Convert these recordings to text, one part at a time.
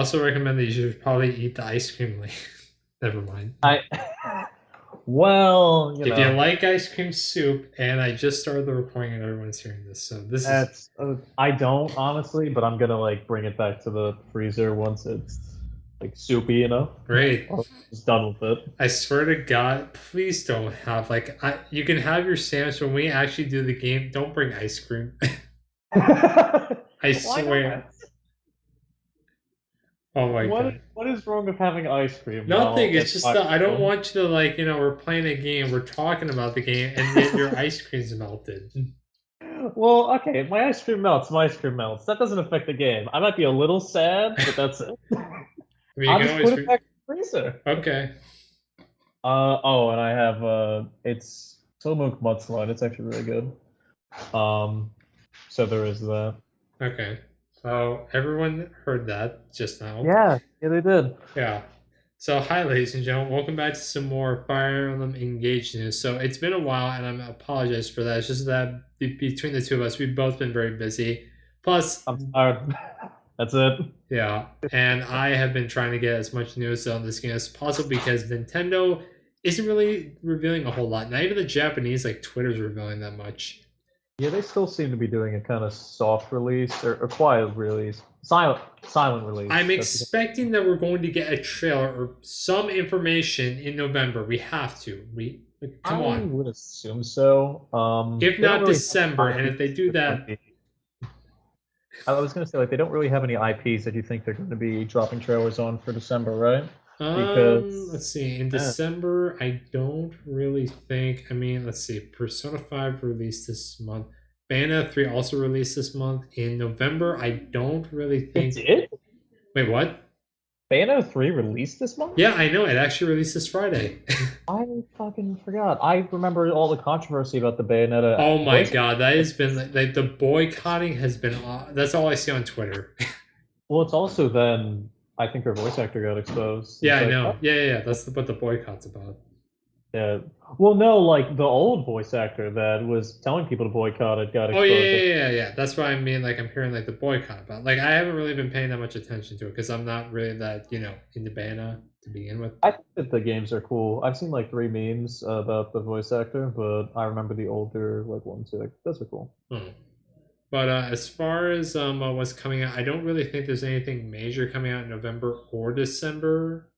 Also recommend that you should probably eat the ice cream later. Never mind. I well, If you like ice cream soup, and I just started the recording and everyone's hearing this, so this is that's I don't honestly, but I'm gonna like bring it back to the freezer once it's like soupy enough. great. Or just done with it. I swear to God, please don't have like you can have your sandwich when we actually do the game. Don't bring ice cream. I Why swear. not? Oh my What God. what is wrong with having ice cream Nothing. while It's it's just hot? that I don't want you to like we're playing a game, we're talking about the game, and yet your ice cream's melted. Well, okay, my ice cream melts, my ice cream melts. That doesn't affect the game. I might be a little sad, but that's it. I mean, you I'll can just put always it back in the freezer. okay. Oh, and I have it's Tillamook Mudslide. It's actually really good. Um, so there is that. Okay. So everyone heard that just now. Yeah, they did. Yeah. So hi, ladies and gentlemen. Welcome back to some more Fire Emblem Engage news. So it's been a while, and I apologize for that. It's just that between the two of us, we've both been very busy. Plus, I'm tired. That's it. yeah, and I have been trying to get as much news on this game as possible because Nintendo isn't really revealing a whole lot. Not even the Japanese like Twitter's revealing that much. Yeah, they still seem to be doing a kind of soft release or quiet release, silent release. I'm That's expecting that we're going to get a trailer or some information in November. We have to. Come I on. would assume so. If They don't not really have December, and if they IPs do that are that, gonna be- I was gonna say like they don't really have any IPs that you think they're going to be dropping trailers on for December, right? let's Because see. In yeah, December, I don't really think. I mean, let's see. Persona 5 released this month. Bayonetta 3 also released this month. In November, I don't really it think. did. Wait, what? Bayonetta 3 released this month? Yeah, I know. It actually released this Friday. I fucking forgot. I remember all the controversy about the Bayonetta Oh my voice. God, that has been like the boycotting has been. That's all I see on Twitter. Well, it's also then I think her voice actor got exposed. Yeah, It's I like, know. oh, Yeah. That's what the boycott's about. yeah. Well, no, like the old voice actor that was telling people to boycott it got Oh yeah, exposed. yeah. That's why I mean, like, I'm hearing like the boycott about. Like, I haven't really been paying that much attention to it because I'm not really that into Bayonetta to begin with. I think that the games are cool. I've seen like 3 memes about the voice actor, but I remember the older like ones too. Like those are cool. Hmm. But as far as what's coming out, I don't really think there's anything major coming out in November or December.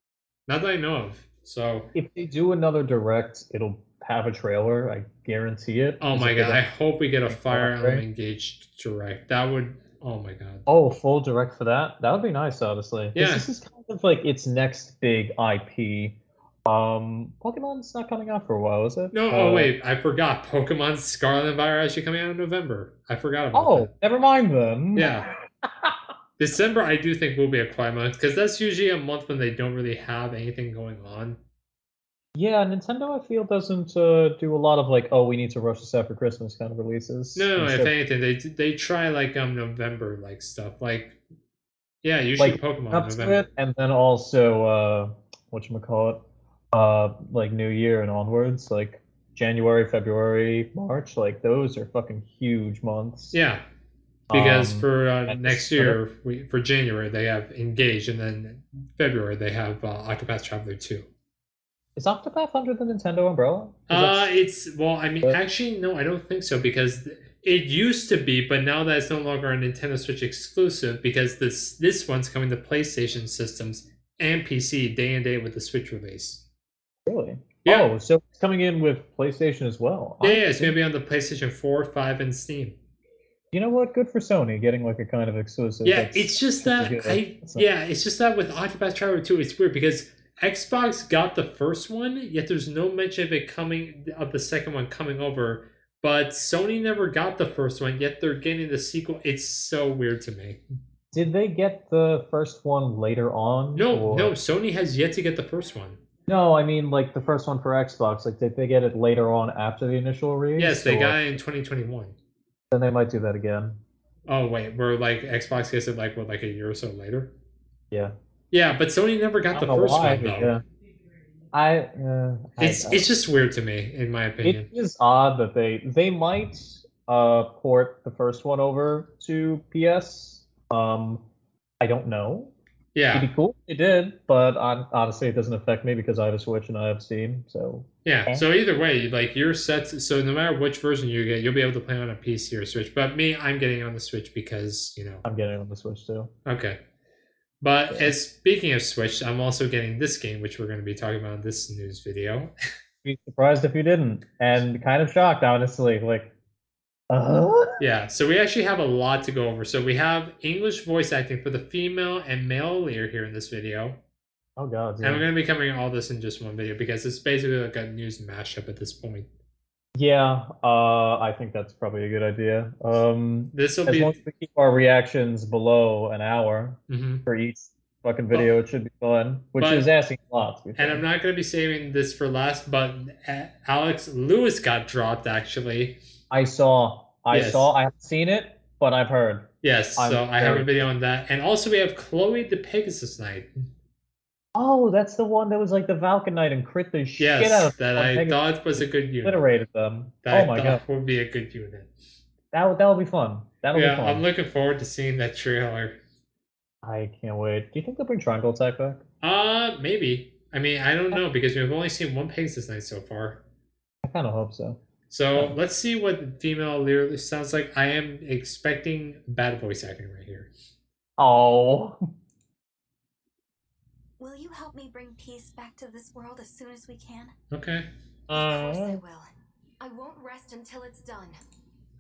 Not that I know of. So, If they do another direct, it'll have a trailer. I guarantee it. oh Because my if they God, I don't, hope we get a Fire Emblem right? Engaged direct. That would. Oh my God. Oh, full direct for that? That would be nice, honestly. Because Yeah. this is kind of like its next big IP. Pokemon's not coming out for a while, is it? No. Oh wait, I forgot. Pokemon Scarlet and Violet actually coming out in November. I forgot about Oh, that. never mind then. Yeah. December, I do think will be a quiet month because that's usually a month when they don't really have anything going on. Yeah, Nintendo, I feel, doesn't do a lot of like, oh, we need to rush this out for Christmas kind of releases. No. If Instead, anything, they try like November like stuff. Like yeah, usually like Pokemon up to November. it, and then also whatchamacallit, like New Year and onwards, like January, February, March, like those are fucking huge months. Yeah, because Um, for and next year, for January they have Engage, and then February they have Octopath Traveler 2. is Octopath under the Nintendo umbrella? 'Cause that's It's well, I mean, actually, no, I don't think so because it used to be, but now that it's no longer a Nintendo Switch exclusive because this one's coming to PlayStation systems and PC day and date with the Switch release. really. Yeah, Oh, so it's coming in with PlayStation as well. yeah, it's gonna be on the PlayStation 4, 5, and Steam. You know what? Good for Sony getting like a kind of exclusive. Yeah, That's it's just actually that good. it's just that with Octopath Traveler 2, it's weird because Xbox got the first one, yet there's no mention of it coming of the second one coming over. But Sony never got the first one, yet they're getting the sequel. It's so weird to me. Did they get the first one later on, No, or Sony has yet to get the first one. no? I mean, like the first one for Xbox. Like, did they get it later on after the initial release? Yes, they or got it in 2021. then they might do that again. Oh wait, where like Xbox gets it like what, like a year or so later? Yeah. Yeah, but Sony never I got don't the know first why, one but though. yeah. It's just weird to me, in my opinion. It is odd that they might port the first one over to PS. I don't know. Yeah. It'd be cool if it did, but honestly, it doesn't affect me because I have a Switch and I have Steam. So, Yeah, eh, so either way, like you're set. So no matter which version you get, you'll be able to play on a PC or Switch. But me, I'm getting on the Switch because I'm getting on the Switch too. Okay. But Yeah. as speaking of Switch, I'm also getting this game, which we're going to be talking about in this news video. Be surprised if you didn't, and kind of shocked, honestly. Like, uh Yeah, so we actually have a lot to go over. So we have English voice acting for the female and male Alear here in this video. Oh God, And we're yeah. going to be covering all this in just one video because it's basically like a news mashup at this point. Yeah, I think that's probably a good idea. This will As long be. as we keep our reactions below an hour Mhm. for each fucking But, video, it should be fun. Which is but asking a lot, to be and I'm fair. not going to be saving this for last, but Alex Lewis got dropped actually. I Yes. haven't seen it, but I've heard. Yes, I'm so I have a very. video on that. And also we have Chloe the Pegasus Knight. Oh, that's the one that was like the Falcon Knight and crit the shit out Yes, of that on I Pegasus, thought was a good unit. obliterated them. That Oh I my God, thought would be a good unit. that'll be fun. That'll be Yeah, I'm fun. looking forward to seeing that trailer. I can't wait. Do you think they'll bring Triangle Attack back? Maybe. I mean, I don't know because we've only seen one Pegasus Knight so far. I kind of hope so. So let's see what female literally sounds like. I am expecting bad voice acting right here. Oh. Will you help me bring peace back to this world as soon as we can? Okay. Of course I will. I won't rest until it's done.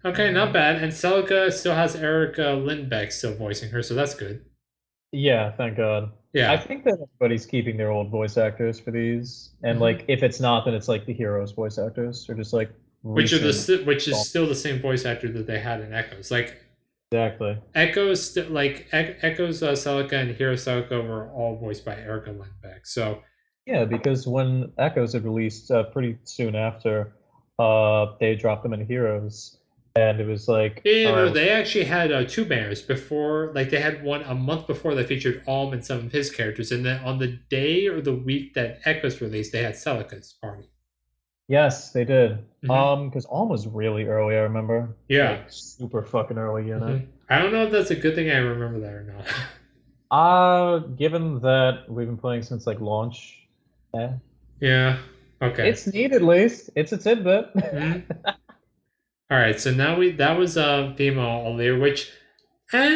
Okay, not bad. And Celica still has Erica Lindbeck still voicing her, so that's good. Yeah, thank God. I Yeah. think that everybody's keeping their old voice actors for these, and Mhm. like if it's not, then it's like the heroes' voice actors, or just like recent. Which is still the same voice actor that they had in Echoes. Like Exactly. Echoes, Echoes, Celica and Hero Celica were all voiced by Erica Lindbeck. So Yeah, because when Echoes had released pretty soon after, they dropped them in Heroes, and it was like, yeah, all no, right, they actually had two banners before. Like they had one a month before that featured Alm and some of his characters, and then on the day or the week that Echoes released, they had Celica's party. yes, they did. Mhm. Because Alm was really early, I remember. Yeah. Like super fucking early unit. Mhm. I don't know if that's a good thing. I remember that or not. Given that we've been playing since like launch, eh. Yeah. Okay. It's neat at least. It's a tidbit. Mhm. All right. So now that was female Alear, which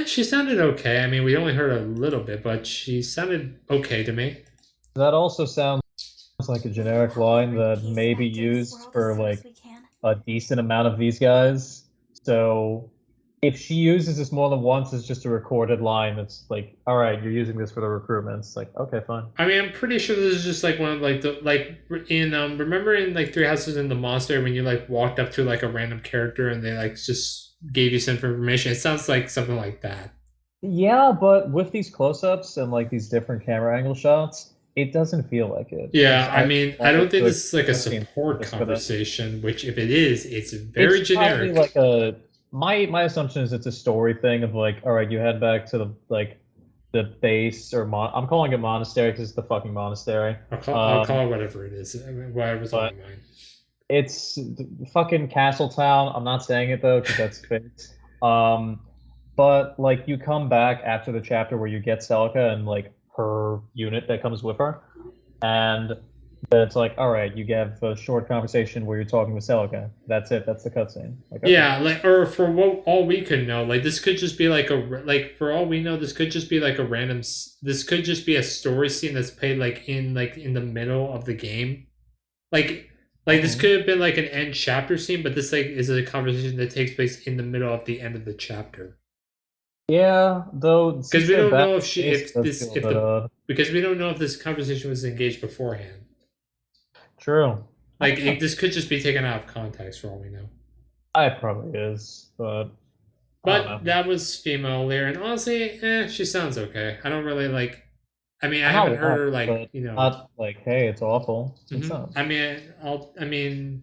she sounded okay. I mean, we only heard a little bit, but she sounded okay to me. That also sounds like a generic line that may be used for like a decent amount of these guys. So if she uses this more than once, it's just a recorded line that's like, all right, you're using this for the recruitment. It's like, okay, fine. I mean, I'm pretty sure this is just like one of like the like in remember in like Three Houses in the Monster when you like walked up to like a random character and they like just gave you some information. It sounds like something like that. Yeah, but with these close-ups and like these different camera angle shots, it doesn't feel like it. Yeah, I mean, I don't think the this is like a cutscene support just for that. conversation, which if it is, it's very It's probably generic. like a my assumption is it's a story thing of like, all right, you head back to the like the base or I'm calling it monastery because it's the fucking monastery. I'll call it whatever it is, I mean, whatever's on my mind. It's the fucking Castle Town. I'm not saying it though because that's fake. But like you come back after the chapter where you get Celica and like her unit that comes with her, and then it's like, all right, you have a short conversation where you're talking with Celica. That's it. That's the cutscene. Like, okay. Yeah, like or for what all we could know, like this could just be like for all we know, this could just be like a random. This could just be a story scene that's played like in the middle of the game, like this could have been like an end chapter scene, but this like is a conversation that takes place in the middle of the end of the chapter. Yeah, though Because we don't know if because we don't know if this conversation was engaged beforehand. True. Like this could just be taken out of context for all we know. It probably is, but that was female Lear, and honestly, she sounds okay. I don't really like. I mean, I Not haven't heard her like not like, hey, it's awful. It's not. I mean,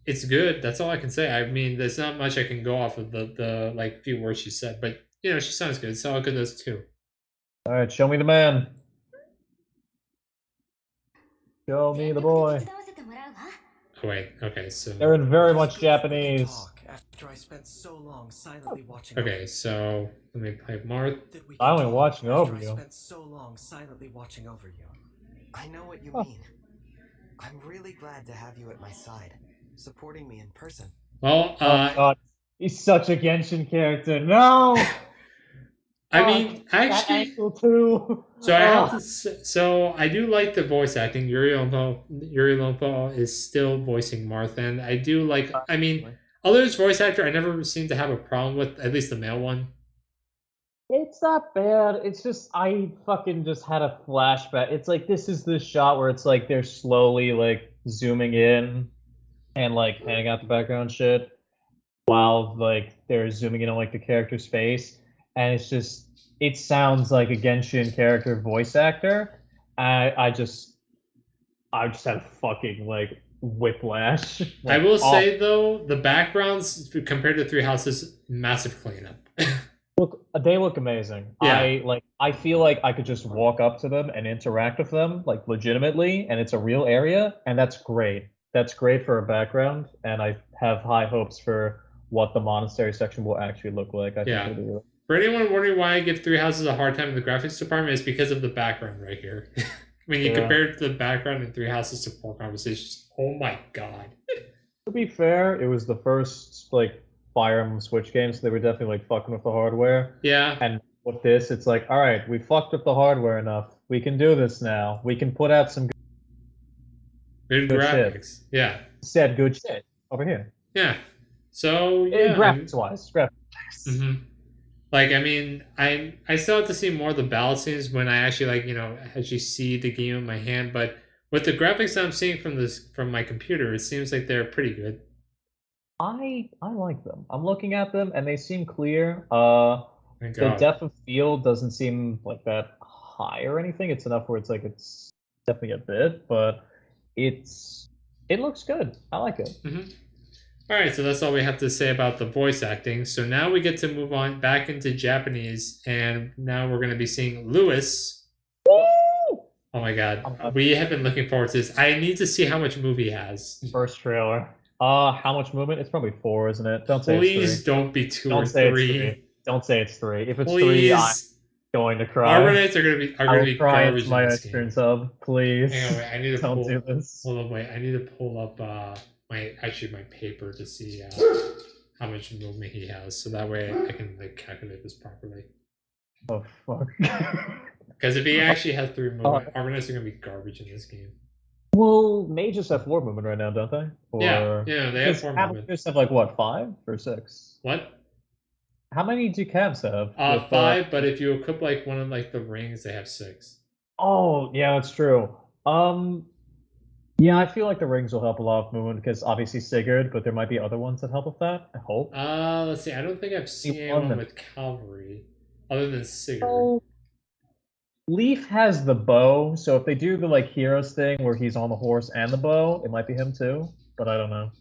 it's good. That's all I can say. I mean, there's not much I can go off of the like few words she said, but she sounds good. Celica does too. All right, show me the man. Show me the boy. Oh, wait, okay, so They're in very much Japanese. After I spent so long silently watching Okay, so let me play Marth. that we I only can talk watching after over I you. spent so long silently watching over you. I know what you Huh. mean. I'm really glad to have you at my side, supporting me in person. Well, Oh god, he's such a Genshin character. No. I Fuck, mean, that actually, angle too. so I have Oh. to. So I do like the voice acting. Yuri Lowenthal is still voicing Martha, and I do like. I mean, others voice actor I never seem to have a problem with. At least the male one. It's not bad. It's just I fucking just had a flashback. It's like this is the shot where it's like they're slowly like zooming in and like handing out the background shit while like they're zooming in on like the character's face, and it's just it sounds like a Genshin character voice actor. I just had a fucking like whiplash. I Like, will oh, say though, the backgrounds compared to Three Houses, massive cleanup. they look amazing. Yeah. I feel like I could just walk up to them and interact with them like legitimately, and it's a real area, and that's great. That's great for a background, and I have high hopes for what the monastery section will actually look like. I think Yeah. it'll be really. For anyone wondering why I give Three Houses a hard time in the graphics department, it's because of the background right here. When you Yeah. compare it to the background in Three Houses to Four Conversations, oh my god. To be fair, it was the first like Fire Emblem Switch game, so they were definitely like fucking with the hardware. Yeah. And with this, it's like, all right, we fucked with the hardware enough. We can do this now. We can put out some Good good shit. graphics. Yeah. Said good shit over here. Yeah. So yeah. Graphics wise, graphics. Mm-hmm. Like, I mean, I still have to see more of the battle scenes when I actually like, actually see the game in my hand, but with the graphics I'm seeing from my computer, it seems like they're pretty good. I like them. I'm looking at them and they seem clear. Thank The God. depth of field doesn't seem like that high or anything. It's enough where it's like it's definitely a bit, but it looks good. I like it. Mm-hmm. All right, so that's all we have to say about the voice acting. So now we get to move on back into Japanese, and now we're going to be seeing Lewis. Woo! Oh my God, we have been looking forward to this. I need to see how much movie he has. First trailer. How much movement? It's probably 4, isn't it? Don't say Please it's 3. don't be 2 Don't or say 3. It's 3. Don't say it's 3. If it's 3, Please. I'm going to cry. Arbonites are going to be I will cry garbage into my in this ice cream game. sub, please. Hang on, wait, I need to Don't pull. do this. Hold on, wait. I need to pull up my paper to see how much movement he has, so that way I can like calculate this properly. Oh fuck. Because if he actually has 3 movement, Arbonites are going to be garbage in this game. Well, mages have 4 movement right now, don't they? Yeah, they have 4 movement. Just have like what, 5 or 6? What? How many do calves have? 5, but if you equip like one of like the rings, they have 6. Oh, yeah, that's true. Yeah, I feel like the rings will help a lot with movement because obviously Sigurd, but there might be other ones that help with that. I hope. Let's see. I don't think I've seen anyone with cavalry other than Sigurd. Oh, Leaf has the bow, so if they do the like heroes thing where he's on the horse and the bow, it might be him too. But I don't know.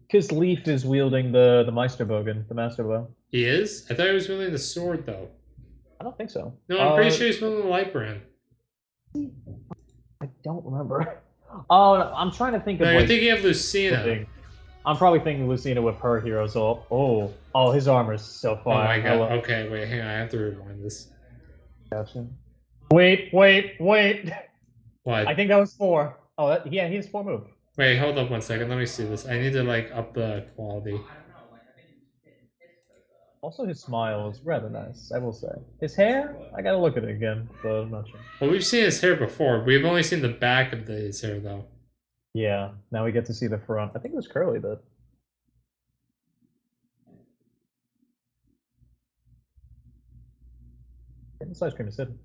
Because Leaf is wielding the Meisterbogen, the Master Bow. He is? I thought he was wielding the sword though. I don't think so. No, I'm pretty sure he's wielding the light brand. I don't remember. Oh, no, I'm trying to think of. No, you're you're thinking of Lucina. I'm probably thinking Lucina with her heroes. Oh, his armor's so Oh fire. my god. Okay, wait, hang on. I have to rewind this. Gotcha. Wait. What? I think that was 4. Oh, yeah, he has 4 moves. Wait, hold up one second. Let me see this. I need to like up the quality. Also, his smile is rather nice, I will say. His hair, I gotta look at it again, but I'm not sure. Well, we've seen his hair before. We've only seen the back of his hair, though. Yeah, now we get to see the front. I think it was curly, but... Yeah, this ice cream is hidden.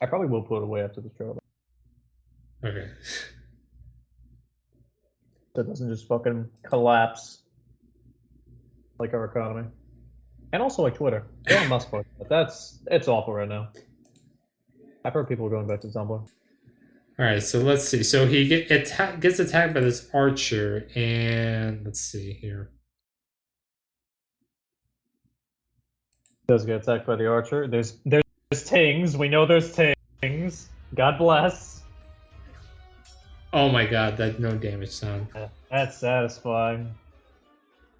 I probably will put it away after this trailer. Okay. So it doesn't just fucking collapse like our economy. And also like Twitter. Elon Musk, but it's awful right now. I've heard people are going back to Tumblr. Alright, so let's see. So he gets attacked by this archer, and let's see here. Does get attacked by the archer. There's Tings. We know there's Tings. God bless. Oh my god, that no damage sound. That's satisfying.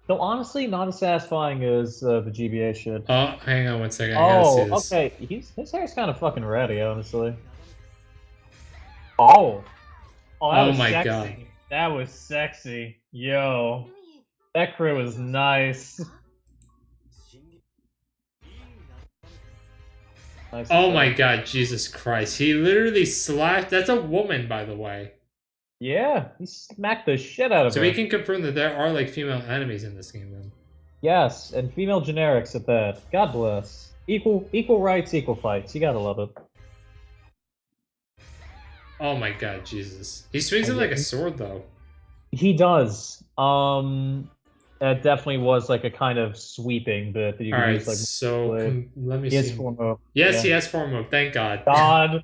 Though honestly, not as satisfying as the GBA shit. Oh, hang on one second. I gotta see Oh, this. okay. His hair's kind of fucking ratty, honestly. Oh. Oh, that Oh was my sexy. god. That was sexy. Yo. That crew was nice. Nice Oh my god, Jesus Christ. He literally slashed. That's a woman, by the way. Yeah, he smacked the shit out of So her. we can confirm that there are like female enemies in this game then. Yes, and female generics at that. God bless. Equal rights, equal fights. You gotta love it. Oh my god, Jesus. He swings it like a sword though. He does. That definitely was like a kind of sweeping bit that you could Alright, use like so let me he has see. form move. Yes, Yeah. he has form move, thank God. God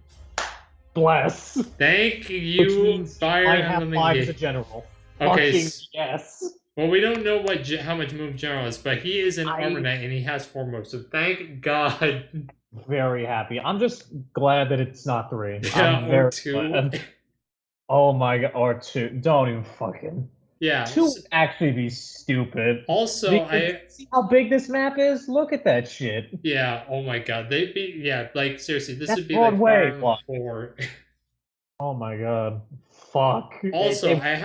bless. Thank Which you, means Fire I have Emblem. 5 as a general. Okay, Fucking yes. well, we don't know how much move General is, but he is an Armor Knight and he has 4 moves, so thank God. Very happy. I'm just glad that it's not 3. Yeah, I'm or very 2. glad. Oh my god, or 2. Don't even fucking. Yeah. 2 would actually be stupid. Also, Because see how big this map is? Look at that shit. Yeah, oh my god. They'd be, yeah, like, seriously, this That's would be like Broadway. Fire Emblem 4. Oh my god. Fuck. Also, I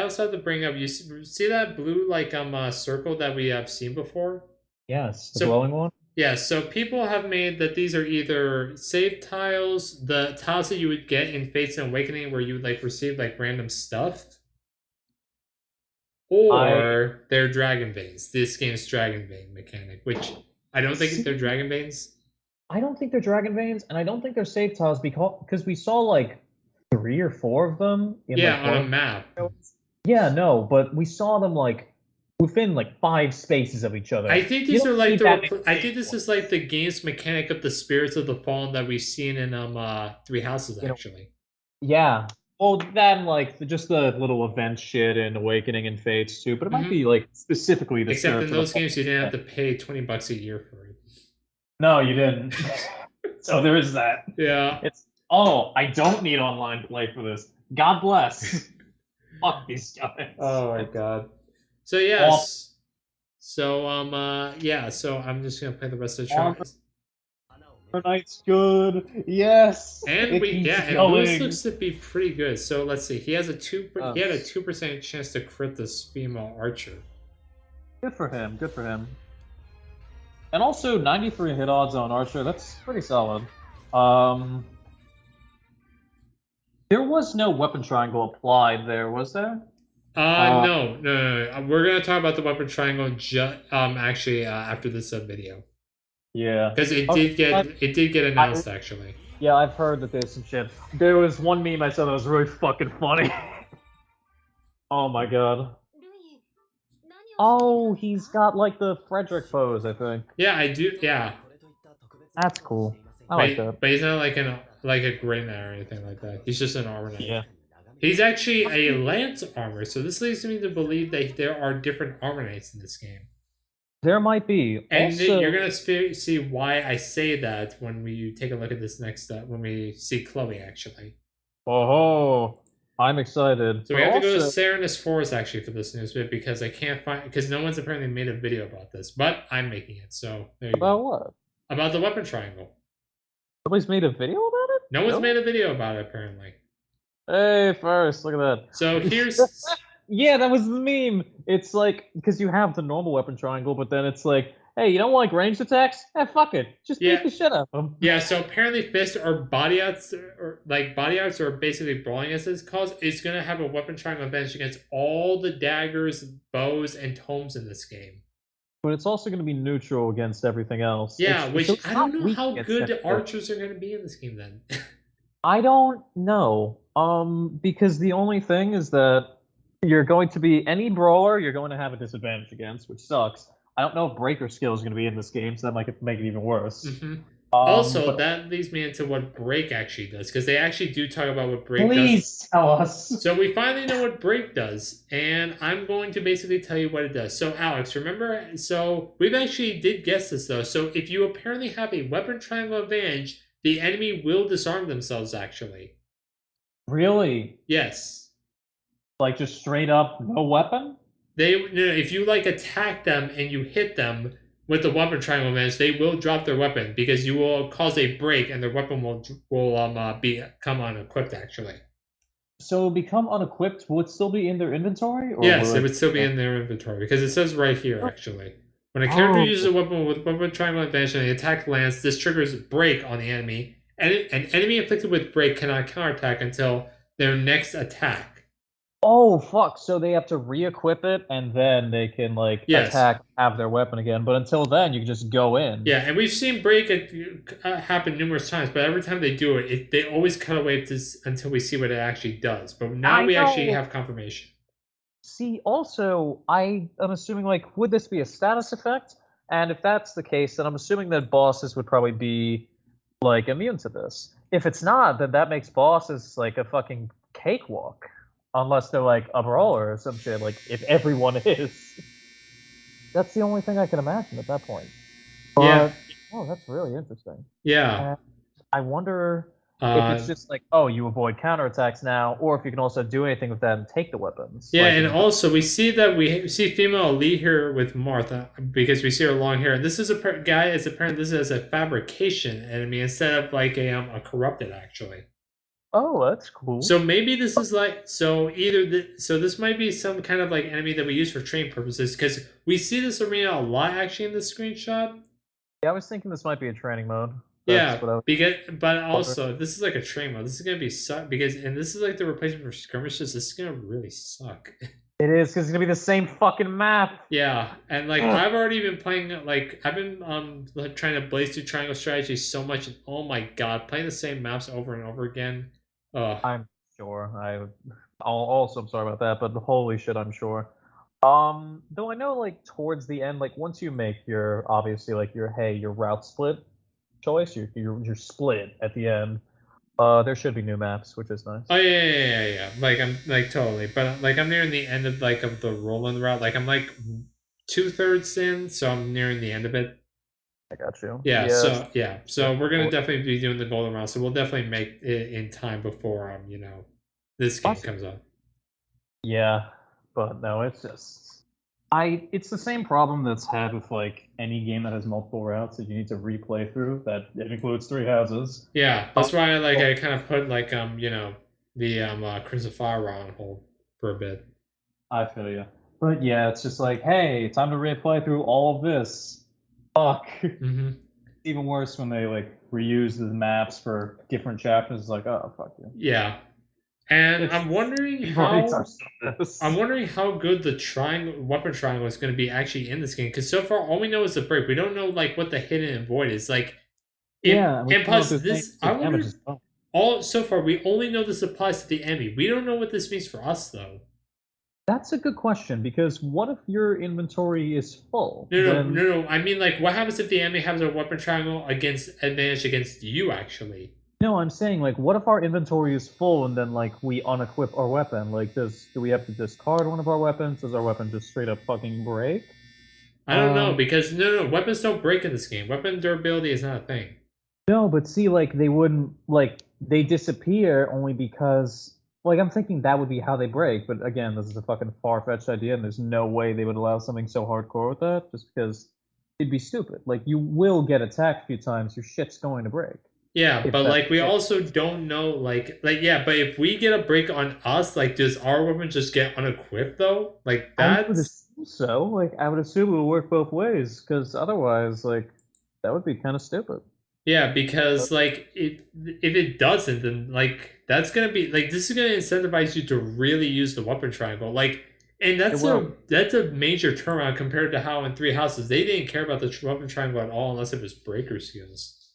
also have to bring up, you see that blue, like, circle that we have seen before? Yes, the So- glowing one? Yeah, so people have made that these are either save tiles, the tiles that you would get in Fates and Awakening where you would, like, receive, like, random stuff, or they're Dragon Veins. This game's Dragon Vein mechanic, which I don't think they're Dragon Veins. I don't think they're Dragon Veins, and I don't think they're save tiles because we saw like 3 or 4 of them in Yeah, like on a one- map. Yeah, no, but we saw them like within like 5 spaces of each other. I think You these don't are like see the. that many I think save this ones. is like the game's mechanic of the spirits of the fallen that we've seen in Three Houses You know, actually. Yeah. Well, then like just the little event shit in Awakening and Fates too, but it might be like specifically the Except in spirits of the those games, you didn't have Yeah. to pay $20 a year for it. No, you didn't. So there is that. Yeah. It's I don't need online play for this. God bless. Fuck these guys. Oh my god. So yes. So yeah. So I'm just gonna play the rest of the tries. Night's good. Yes. And It we keeps and going. Lewis looks to be pretty good. So let's see. He has a he had a Us. 2% chance to crit this female archer. Good for him. Good for him. And also 93 hit odds on Archer. That's pretty solid. There was no weapon triangle applied there, was there? No. We're gonna talk about the weapon triangle actually after this video Yeah. because it did get announced actually. Yeah, I've heard that there's some shit. There was one meme I saw that was really fucking funny. Oh my god. Oh, he's got like the Frederick pose, I think. Yeah, I do. Yeah, That's cool. I like that. but he's not like a Grey Knight or anything like that. He's just an armor knight. Yeah. He's actually a lance armor, so this leads me to believe that there are different armor knights in this game. There might be. And Also, you're gonna see why I say that when we take a look at this next when we see Chloe actually. oh, I'm excited. So we But have to go to also- Serenus Forest actually for this news bit because I can't find because no one's apparently made a video about this, but I'm making it. So there you About go. what? About the weapon triangle. Nobody's made a video about it? No one's Really? made a video about it apparently. Hey, first, look at that. So here's Yeah, that was the meme. It's like, because you have the normal weapon triangle, but then it's like, hey, you don't like ranged attacks? Fuck it. Just Yeah. beat the shit out of them. yeah. So apparently fist or body outs or like body outs or basically brawling as it's called is gonna have a weapon triangle advantage against all the daggers, bows, and tomes in this game. But it's also going to be neutral against everything else. Yeah, which so it's I not don't know weak how against good everything. archers are gonna be in this game then. I don't know. Because the only thing is that you're going to be any brawler you're going to have a disadvantage against, which sucks. I don't know if breaker skill is going to be in this game, so that might make it even worse. Mhm. Also, but that leads me into what break actually does, because they actually do talk about what break does. please tell us. So we finally know what break does, and I'm going to basically tell you what it does. So Alex, remember, so we've actually did guess this though. So if you apparently have a weapon triangle advantage, the enemy will disarm themselves actually. Really? Yes. Like just straight up no weapon? If you like attack them and you hit them with the weapon triangle advantage, they will drop their weapon because you will cause a break and their weapon will become unequipped actually. So it'll become unequipped. Will it still be in their inventory, or Yes, will it would still be in their inventory because it says right here actually. When a character uses a weapon with weapon triangle advantage and the attack lands, this triggers break on the enemy. And an enemy inflicted with break cannot counterattack until their next attack. Oh fuck! So they have to re-equip it, and then they can like Yes. attack, have their weapon again. But until then, you can just go in. Yeah, and we've seen break happen numerous times, but every time they do it, they always cut away until we see what it actually does. But now we actually have confirmation. See, also, I am assuming like, would this be a status effect? And if that's the case, then I'm assuming that bosses would probably be like immune to this. If it's not, then that makes bosses like a fucking cakewalk. Unless they're like a brawler or some shit, like if everyone is. That's the only thing I can imagine at that point. But, Yeah. Oh, that's really interesting. Yeah. And I wonder if it's just like, oh, you avoid counterattacks now, or if you can also do anything with that and take the weapons. Yeah, like, and also we see female Lee here with Martha because we see her long hair. And this is guy is apparently this is a fabrication enemy instead of like a corrupted actually. Oh, that's cool. So maybe this is like so this might be some kind of like enemy that we use for training purposes because we see this arena a lot actually in this screenshot. Yeah, I was thinking this might be a training mode. But also if this is like a train mode, this is gonna be and this is like the replacement for skirmishes. This is gonna really suck. It is because it's gonna be the same fucking map. Yeah, and like I've already been playing like I've been trying to blaze through triangle strategy so much, and oh my god, playing the same maps over and over again. I'm sure. I'm sorry about that, but holy shit, I'm sure. Though I know like towards the end, like once you make your obviously like your route split choice, your split at the end, there should be new maps, which is nice. Oh yeah. Like I'm like totally, but like I'm nearing the end of the Roland route. Like I'm like 2/3 in, so I'm nearing the end of it. I got you. Yeah. So we're gonna definitely be doing the golden route. So we'll definitely make it in time before this game comes out. Yeah, but no, it's just it's the same problem that's had with like any game that has multiple routes that you need to replay through. That it includes 3 houses. Yeah, that's why I kind of put like the Crimson Fire route on hold for a bit. I feel you, but yeah, it's just like, hey, time to replay through all of this. Fuck. Mm-hmm. Even worse when they like reuse the maps for different chapters. It's like, oh fuck you. Yeah, and I'm wondering how good the weapon triangle is going to be actually in this game because so far all we know is the break. We don't know like what the hidden and void is like. And plus this, I wonder. So far we only know this applies to the enemy. We don't know what this means for us though. That's a good question, because what if your inventory is full? No. I mean, like, what happens if the enemy has a weapon triangle advantage against you, actually? No, I'm saying, like, what if our inventory is full and then, like, we unequip our weapon? Like, do we have to discard one of our weapons? Does our weapon just straight up fucking break? I don't know, because, no, weapons don't break in this game. Weapon durability is not a thing. No, but see, like, they wouldn't, like, they disappear only because... Like, I'm thinking that would be how they break, but again, this is a fucking far-fetched idea, and there's no way they would allow something so hardcore with that, just because it'd be stupid. Like, you will get attacked a few times, your shit's going to break. Yeah, but, like, we also don't know, like, yeah, but if we get a break on us, like, does our weapon just get unequipped, though? Like, that's... I would assume so. Like, I would assume it would work both ways, because otherwise, like, that would be kind of stupid. Yeah, because like if it doesn't, then like that's gonna be like this is gonna incentivize you to really use the weapon triangle. Like, and that's a major turnaround compared to how in 3 Houses they didn't care about the weapon triangle at all unless it was breaker skills.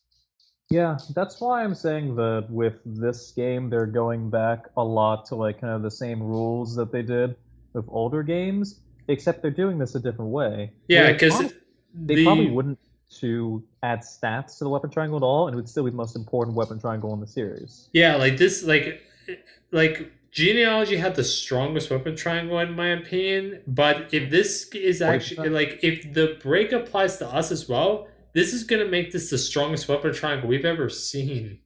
Yeah, that's why I'm saying that with this game they're going back a lot to like kind of the same rules that they did with older games, except they're doing this a different way. Yeah, because they probably wouldn't to add stats to the weapon triangle at all, and it would still be the most important weapon triangle in the series. Yeah, like this, like Genealogy had the strongest weapon triangle in my opinion, but if this is actually like if the break applies to us as well, this is gonna make this the strongest weapon triangle we've ever seen.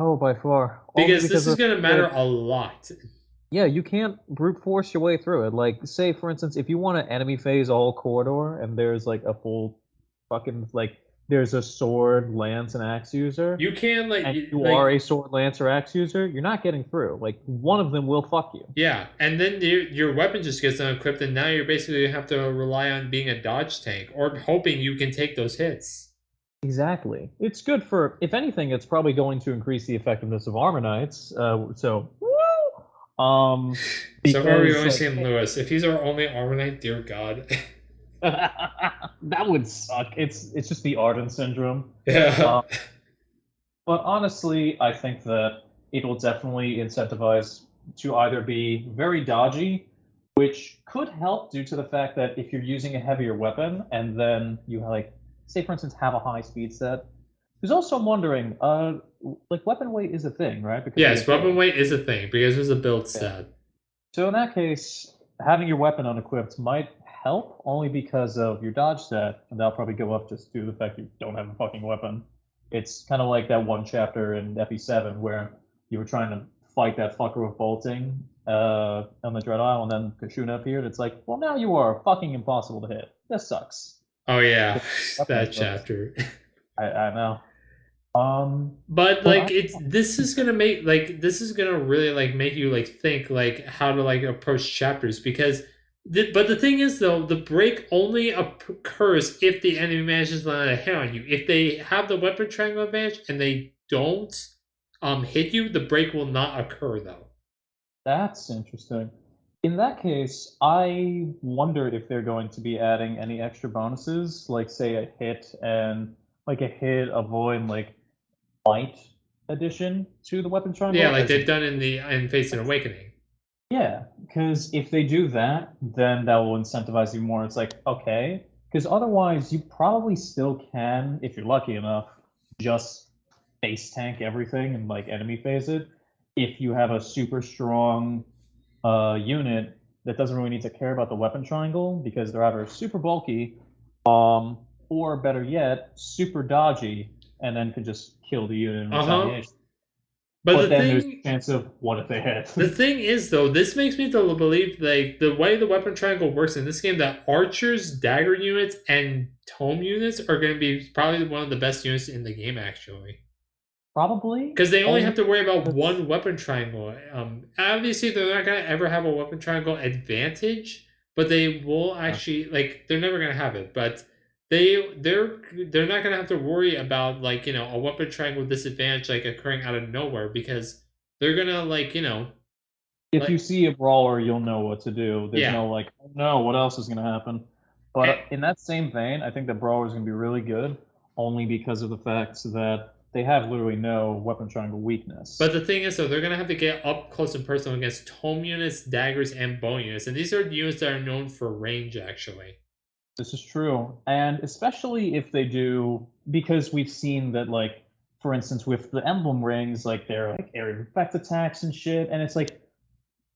Oh, by far. Only Because this is of going to matter a lot. yeah, you can't brute force your way through it. Like, say for instance, if you want to enemy phase all corridor, and there's like a full fucking like there's a sword, lance, and axe user, You can and you are a sword, lance, or axe user, you're not getting through. Like, one of them will fuck you. yeah, and then your weapon just gets unequipped, and now you're basically gonna have to rely on being a dodge tank or hoping you can take those hits. Exactly. It's good for, if anything, it's probably going to increase the effectiveness of armor knights. So, woo! So far, we've only like, seen Lewis. If he's our only armor knight, dear God. that would suck. It's just the Arden syndrome. Yeah. But honestly, I think that it will definitely incentivize to either be very dodgy, which could help due to the fact that if you're using a heavier weapon and then you like, say for instance, have a high speed set. There's also I'm wondering, like weapon weight is a thing, right? Because Yes, weapon weight is a thing because there's a build stat. So in that case, having your weapon unequipped might help only because of your dodge stat, and that'll probably go up just due to the fact you don't have a fucking weapon. It's kind of like that one chapter in FE7 where you were trying to fight that fucker with bolting on the Dread Isle, and then Kashuna appeared. It's like, well, now you are fucking impossible to hit. This sucks. Oh yeah, that sucks. chapter. I know. But like this is gonna really like make you like think like how to like approach chapters because but the thing is though the break only occurs if the enemy manages to land a hit on you. If they have the weapon triangle advantage and they don't hit you, the break will not occur though. That's interesting. In that case, I wonder if they're going to be adding any extra bonuses, like say a hit and like a hit, avoid, like light addition to the weapon triangle. Yeah, like they've done in Fates and Awakening. Yeah, because if they do that, then that will incentivize you more. It's like, okay, because otherwise you probably still can, if you're lucky enough, just face tank everything and like enemy phase it. If you have a super strong unit that doesn't really need to care about the weapon triangle because they're either super bulky, or better yet, super dodgy, and then could just kill the unit in retaliation. But then there's a chance of what if they hit. The thing is, though, this makes me believe like the way the weapon triangle works in this game, that archers, dagger units, and tome units are going to be probably one of the best units in the game, actually. Probably. Because they only have to worry about one weapon triangle. Obviously, they're not going to ever have a weapon triangle advantage, but they will actually, like, they're never going to have it. But they're not going to have to worry about, like, you know, a weapon triangle disadvantage, like, occurring out of nowhere, because they're going to, like, you know... If like, you see a brawler, you'll know what to do. There's no, like, oh, no, what else is going to happen? But in that same vein, I think that brawler is going to be really good, only because of the fact that they have literally no weapon triangle weakness. But the thing is, though, they're going to have to get up close and personal against tome units, daggers, and bow units. And these are units that are known for range, actually. This is true. And especially if they do, because we've seen that, like, for instance, with the emblem rings, like, they're, like, area effect attacks and shit. And it's like,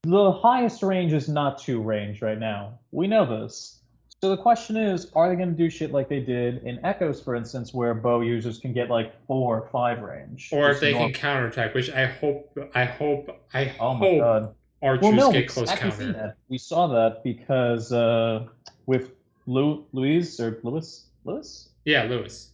the highest range is not 2 range right now. We know this. So the question is, are they going to do shit like they did in Echoes, for instance, where bow users can get like 4 or 5 range? Or if they can counterattack, which I hope oh my God. Archers get close counter. That. We saw that because with Lewis? Yeah, Lewis.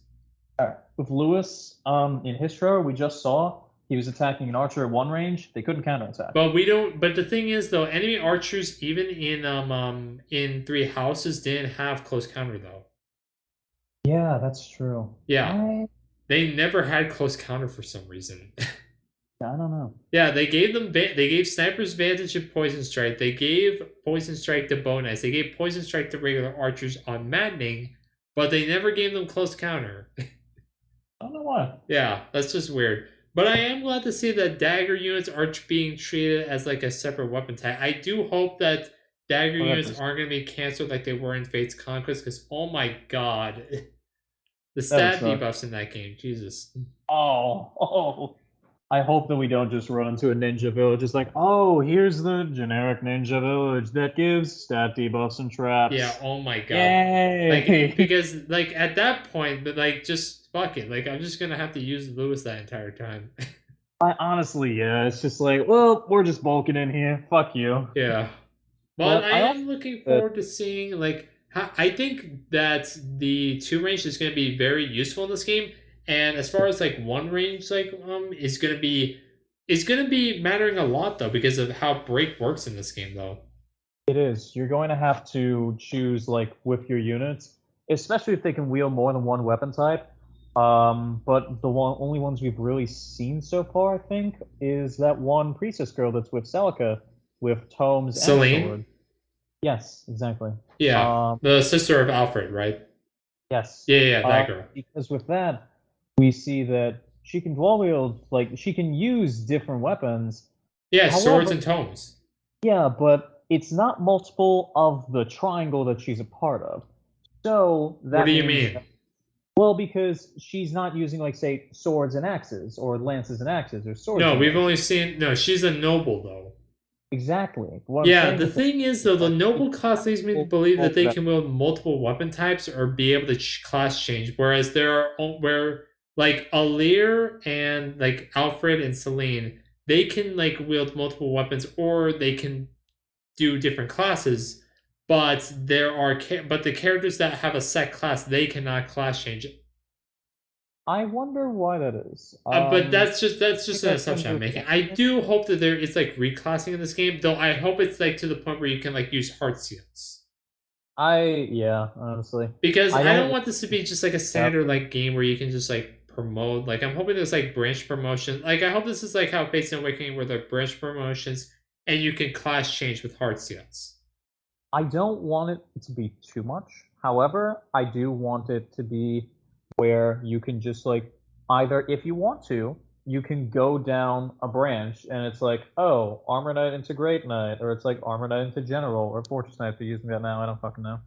With Lewis in Histro, we just saw he was attacking an archer at 1 range. They couldn't counterattack. But we don't. But the thing is, though, enemy archers, even in 3 houses, didn't have close counter though. Yeah, that's true. Yeah, they never had close counter for some reason. I don't know. Yeah, they gave snipers advantage in poison strike. They gave poison strike to bow knights. They gave poison strike to regular archers on maddening, but they never gave them close counter. I don't know why. Yeah, that's just weird. But I am glad to see that dagger units are being treated as like a separate weapon type. I do hope that dagger units aren't going to be canceled like they were in Fate's Conquest, because oh my God, the stat debuffs in that game, Jesus. Oh. I hope that we don't just run into a ninja village. It's like, oh, here's the generic ninja village that gives stat debuffs and traps. Yeah, oh my God. Yay! Like, because like at that point, but like just fuck it. Like I'm just gonna have to use Lewis that entire time. Honestly, yeah, it's just like, well, we're just bulking in here. Fuck you. Yeah. But But I I also am looking that forward to seeing like I think that the two range is going to be very useful in this game, and as far as like one range like is going to be mattering a lot though because of how break works in this game though. it is. You're going to have to choose like with your units, especially if they can wield more than one weapon type. But the only ones we've really seen so far, I think, is that one priestess girl that's with Celica, with tomes and Celine, sword. Yes, exactly. yeah, Um, the sister of Alfred, right? yes. Yeah, that girl. Because with that, we see that she can dual wield, like she can use different weapons. Yeah, swords However, and tomes. yeah, but it's not multiple of the triangle that she's a part of. So What do that you means mean? that, well, because she's not using like say swords and axes or lances and axes or swords No, and we've lances. only seen no. She's a noble though. Exactly. What I'm Yeah, saying the with that thing is is though, the that she noble can class have leads me to full believe that control they of that. can wield multiple weapon types or be able to class change, whereas there are where like Alear and like Alfred and Celine, they can like wield multiple weapons or they can do different classes, but but the characters that have a set class they cannot class change. I wonder why that is. But I that's think just an that's some assumption I'm making. I refinement. do hope that there is like reclassing in this game, though. I hope it's like to the point where you can like use heart seals. Yeah, honestly. Because I I don't don't want this to be just like a yeah, standard like game where you can just like promote. Like I'm hoping there's like branch promotion. Like I hope this is like how Fates and Awakening where there are branch promotions and you can class change with heart seals. I don't want it to be too much. However, I do want it to be where you can just like either if you want to, you can go down a branch and it's like, oh, Armor Knight into Great Knight, or it's like Armor Knight into General or Fortress Knight if they're using that now. I don't fucking know.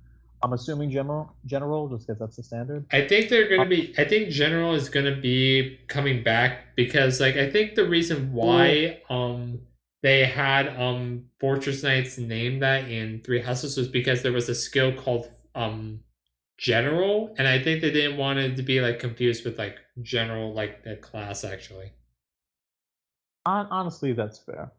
I'm assuming General just because that's the standard. I think they're gonna be. I think General is gonna be coming back because, like, I think the reason Well, why they had Fortress Knights name that in Three Houses was because there was a skill called General, and I think they didn't want it to be like confused with like General, like the class actually. honestly, that's fair.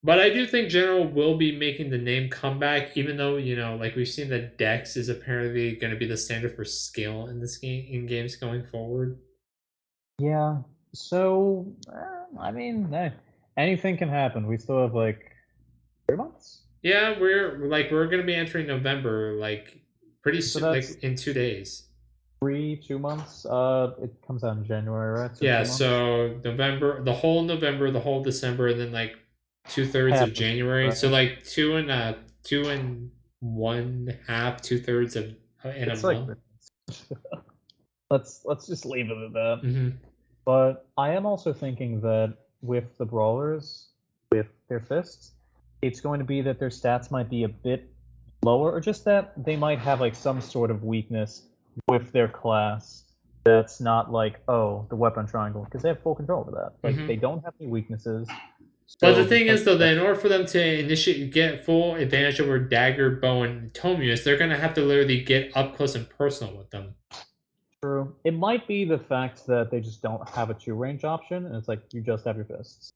But I do think General will be making the name comeback, even though like we've seen that Dex is apparently going to be the standard for skill in this game in games going forward. Yeah. So, I mean, hey, anything can happen. We still have like 3 months. Yeah, we're gonna be entering November like pretty So soon, that's like in 2 days. 2 months. It comes out in January, right? So Yeah, 2 months. so November, the whole December, and then like 2/3 of Half of January. So January. like 2.5, 2/3 of in a It's like month. let's just leave it at that. Hmm. But I am also thinking that with the brawlers, with their fists, it's going to be that their stats might be a bit lower, or just that they might have like some sort of weakness with their class that's not like, oh, the weapon triangle, because they have full control over that. But they Hmm. don't have any weaknesses. But the So thing because is, though, that in order for them to get full advantage over dagger, bow, and tome units, they're gonna have to literally get up close and personal with them. true, it might be the fact that they just don't have a two range option, and it's like you just have your fists.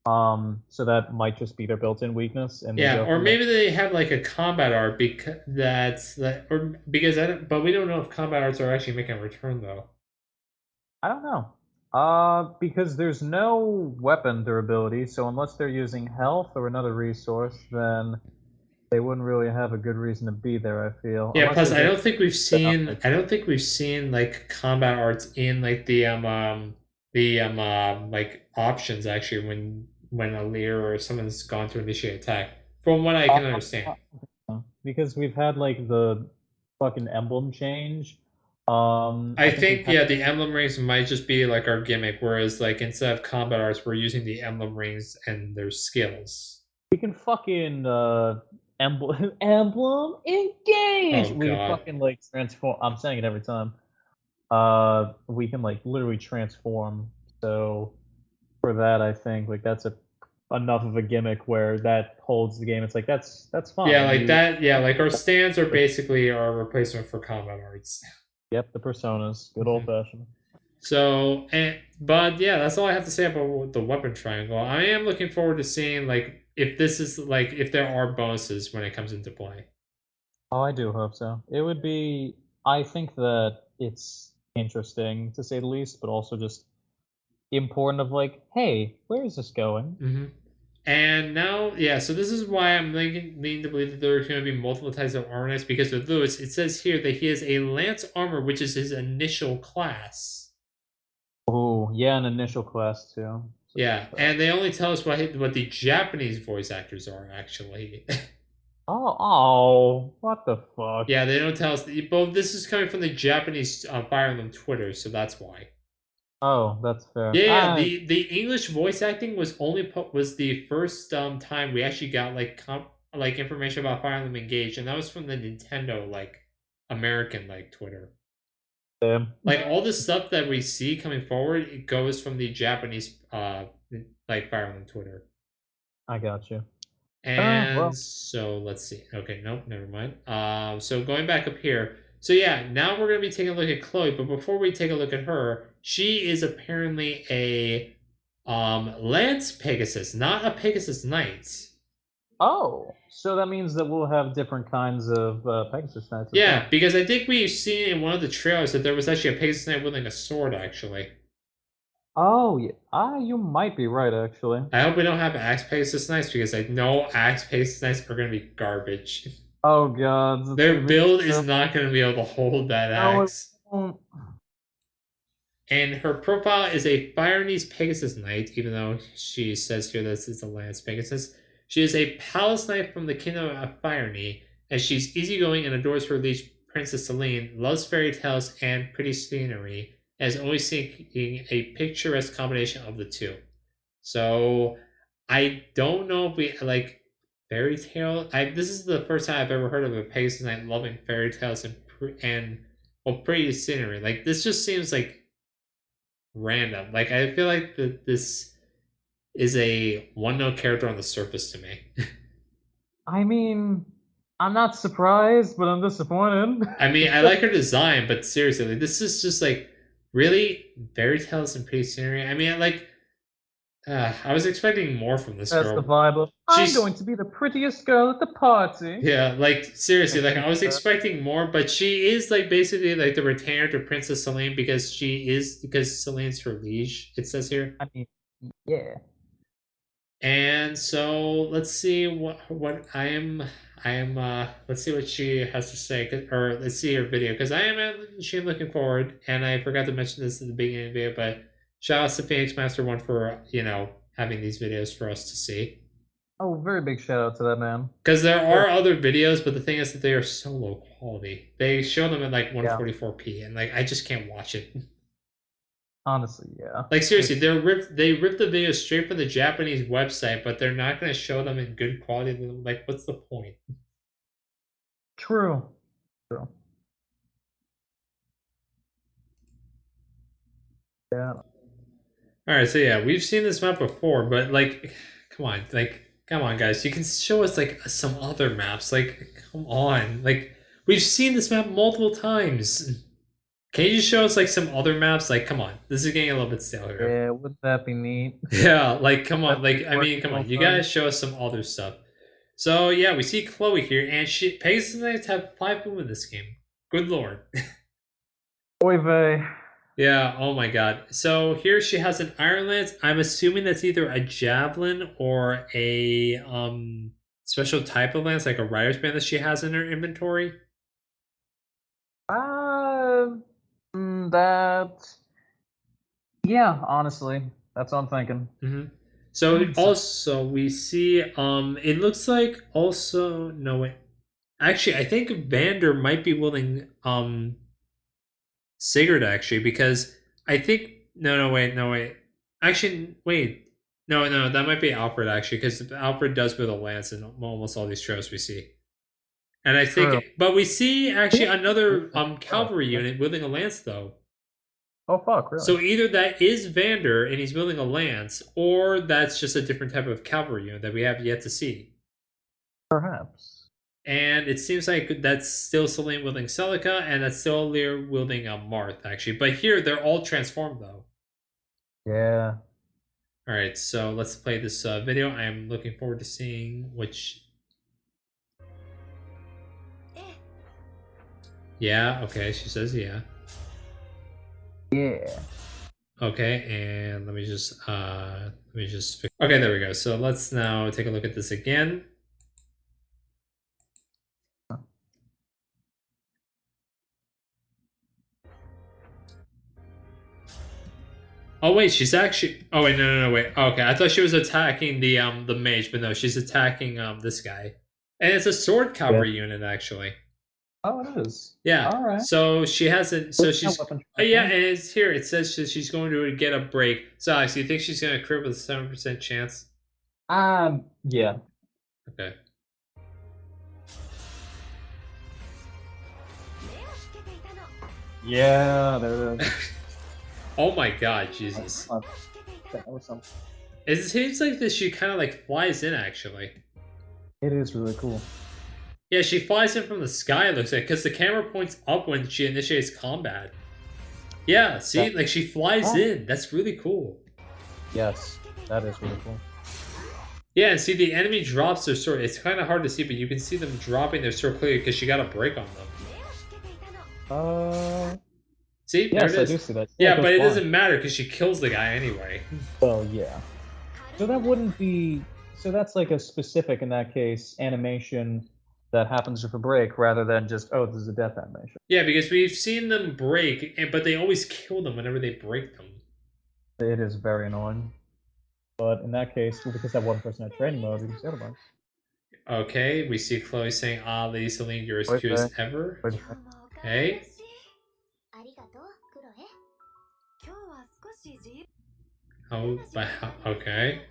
So that might just be their built-in weakness, and they Yeah, go or from there. maybe they have like a combat art because or because I don't, but we don't know if combat arts are actually making a return though. I don't know. Because there's no weapon durability, so unless they're using health or another resource, then they wouldn't really have a good reason to be there, I feel. Yeah, Unless plus they're doing outfits. I don't think we've seen like combat arts in like like options actually when a leer or someone's gone to initiate attack. From what I Uh, can understand. because we've had like the fucking emblem change. I I think we've think had yeah, the emblem rings might just be like our gimmick, whereas like instead of combat arts, we're using the emblem rings and their skills. we can fucking emblem engage. Oh We can god. fucking like transform. I'm saying it every time. We can like literally transform. So for that, I think like that's a enough of a gimmick where that holds the game. It's like that's Yeah, fine. like You that. Yeah, like our stands are basically our replacement for combat arts. yep, the personas, good old Mhm. fashioned. But yeah, that's all I have to say about the weapon triangle. I am looking forward to seeing like if this is like if there are bonuses when it comes into play. Oh, I do hope so. It would be. I think that it's interesting to say the least, but also just important. Of like, hey, where is this going? Mm-hmm. And now, yeah, so this is why I'm leaning to believe that there are going to be multiple types of armor knights, because with Lewis, it says here that he has a lance armor, which is his initial class. Oh, yeah, an initial class too. Yeah, and they only tell us what the Japanese voice actors are, actually. Oh, what the fuck? Yeah, they don't tell us. But this is coming from the Japanese Fire Emblem Twitter, so that's why. Oh, that's fair. Yeah, the English voice acting was was the first time we actually got like information about Fire Emblem Engage, and that was from the Nintendo like American like Twitter. Damn. Like all the stuff that we see coming forward, it goes from the Japanese like Fire Emblem Twitter. I got you. And well. so let's see. Okay, nope, never mind. So going back up here. So yeah, now we're gonna be taking a look at Chloe, but before we take a look at her, she is apparently a Lance Pegasus, not a Pegasus Knight. Oh, so that means that we'll have different kinds of Pegasus Knights. Yeah, because I think we've seen in one of the trailers that there was actually a Pegasus Knight wielding a sword, actually. Oh, yeah. You might be right, actually. I hope we don't have Axe Pegasus Knights, because I know Axe Pegasus Knights are going to be garbage. Oh, God. Their build is not going to be able to hold that axe. And her profile is a Firenese Pegasus Knight, even though she says here that it's a Lance Pegasus. She is a palace knight from the kingdom of Firene, and she's easygoing and adores her liege Princess Celine, loves fairy tales and pretty scenery, and is always seeking a picturesque combination of the two. So I don't know if we like fairy tale. This is the first time I've ever heard of a Pegasus Knight loving fairy tales and pretty scenery. Like this just seems like random. Like I feel like this is a one-note character on the surface to me. I mean, I'm not surprised, but I'm disappointed. I mean, I like her design, but seriously, like, this is just like really fairy tales and pretty scenery. I mean, I was expecting more from this That's girl. the vibe of, I'm going to be the prettiest girl at the party. Yeah, like seriously, like I was expecting more, but she is like basically like the retainer to Princess Celine because Celine's her liege. It says here. I mean, yeah. And so let's see what let's see what she has to say, or let's see her video, because I am actually looking forward, and I forgot to mention this in the beginning of the video, but shout out to Phoenix Master 1 for having these videos for us to see. Oh, very big shout out to that man. Because there are other videos, but the thing is that they are so low quality. They show them at like 144p, and like I just can't watch it. Honestly, yeah. Like seriously, they ripped the videos straight from the Japanese website, but they're not going to show them in good quality. Like, what's the point? True. Yeah. All right, so yeah, we've seen this map before, but like, come on, guys, you can show us like some other maps. Like, come on, like we've seen this map multiple times. Can you just show us like some other maps? Like, come on, this is getting a little bit stale here. Yeah, wouldn't that be neat? Yeah, like, come on, like, I mean, come on, you gotta show us some other stuff. So yeah, we see Chloe here, and Pegasus Knights have 5 boom in this game. Good lord. Oy vey. Yeah, oh my god. So here she has an Iron Lance. I'm assuming that's either a javelin or a special type of lance, like a rider's band that she has in her inventory. Yeah, honestly, that's what I'm thinking. Mm-hmm. So also we see it looks like also no wait. Actually, I think Vander might be wielding Sigurd actually, because I think no wait. Actually wait. No, that might be Alfred actually, because Alfred does wield a lance in almost all these trailers we see. And I think but we see actually another cavalry unit wielding a lance though. Oh fuck, really? So either that is Vander and he's wielding a lance, or that's just a different type of cavalry unit that we have yet to see. Perhaps. And it seems like that's still Celine wielding Celica, and that's still Alear wielding Marth, actually. But here, they're all transformed, though. Yeah. Alright, so let's play this video. I'm looking forward to seeing which... Yeah, okay, she says yeah. Yeah. Okay, and let me just okay, there we go. So let's now take a look at this again. Oh wait, she's actually. Oh wait, no, wait. Okay, I thought she was attacking the mage, but no, she's attacking this guy, and it's a sword cavalry unit actually. Oh, it is. Yeah. All right. So she hasn't. So she's. Oh, yeah, and it's here. It says she's going to get a break. So Alex, do you think she's going to crit with a 7% chance? Yeah. Okay. Yeah, there it is. Oh my God, Jesus! That was something. It seems like that she kind of like flies in actually. It is really cool. Yeah, she flies in from the sky, it looks like, because the camera points up when she initiates combat. Yeah, see? Like, she flies in. That's really cool. Yes, that is really cool. Yeah, and see, the enemy drops their sword. It's kind of hard to see, but you can see them dropping their sword clearly because she got a break on them. See? Yes, there it is. I do see that. Yeah, but it doesn't matter because she kills the guy anyway. Well, yeah. So that wouldn't be... So that's like a specific, in that case, animation that happens with a break rather than just, oh, this is a death animation. Yeah, because we've seen them break, but they always kill them whenever they break them. It is very annoying. But in that case, because that one person had training mode, you can see the other one. Okay, we see Chloe saying, "Ah, Lady Celine, you're as cute as ever." Okay. Oh, but okay.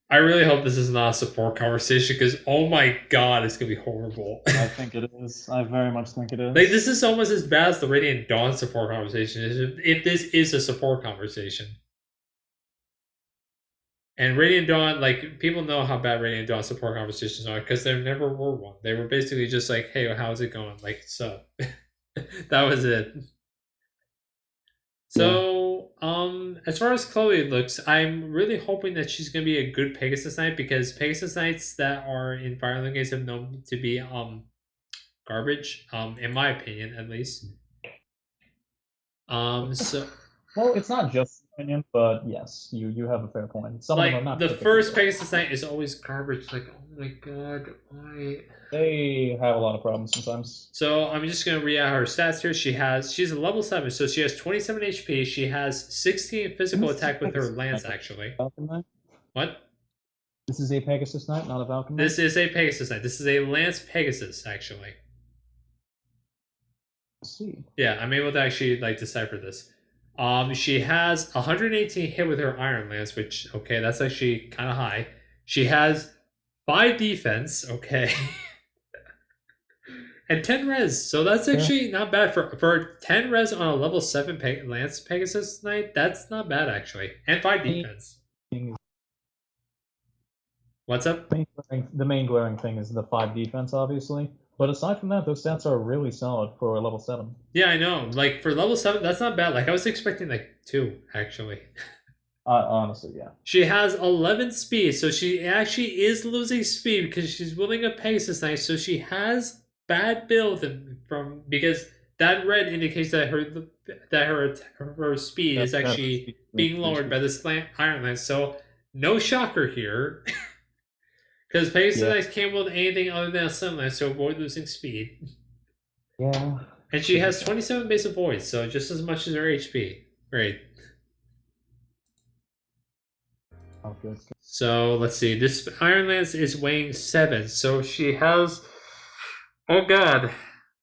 I really hope this is not a support conversation because, oh my God, it's gonna be horrible. I think it is. I very much think it is. Like, this is almost as bad as the Radiant Dawn support conversation, if this is a support conversation. And Radiant Dawn, like, people know how bad Radiant Dawn support conversations are because there never were one. They were basically just like, hey, how's it going? Like, sup? That was it. So, as far as Chloe looks, I'm really hoping that she's gonna be a good Pegasus Knight because Pegasus Knights that are in Fire Emblem games have known to be garbage, in my opinion at least. So well, it's not just opinion, but yes, you have a fair point. Some like of them are not the first Pegasus Knight is always garbage. Like, oh my God, why? They have a lot of problems sometimes. So I'm just gonna read out her stats here. She's a level 7, so she has 27 HP. She has 16 physical attack with her lance, actually. What? This is a Pegasus Knight, not a Falcon Knight? This is a Pegasus Knight. This is a Lance Pegasus, actually. Let's see. Yeah, I'm able to actually like decipher this. She has 118 hit with her Iron Lance, which, okay, that's actually kind of high. She has 5 defense, okay. And 10 res, so that's actually not bad for 10 res on a level 7 Lance Pegasus Knight. That's not bad actually, and 5 defense. What's up? The main glaring thing is the 5 defense, obviously. But aside from that, those stats are really solid for a level 7. Yeah, I know. Like for level 7, that's not bad. Like I was expecting like 2 actually. Honestly, yeah. She has 11 speed, so she actually is losing speed because she's wielding a Pegasus Knight. So she has bad build from because that red indicates that her speed is actually being lowered by this Iron Lance. So no shocker here, because Pegasus Knights can't wield anything other than a Sun Lance to avoid losing speed. Yeah. And she has 27 base of void, so just as much as her HP. Great. Oh, good. So let's see. This Iron Lance is weighing 7, so she has. Oh God,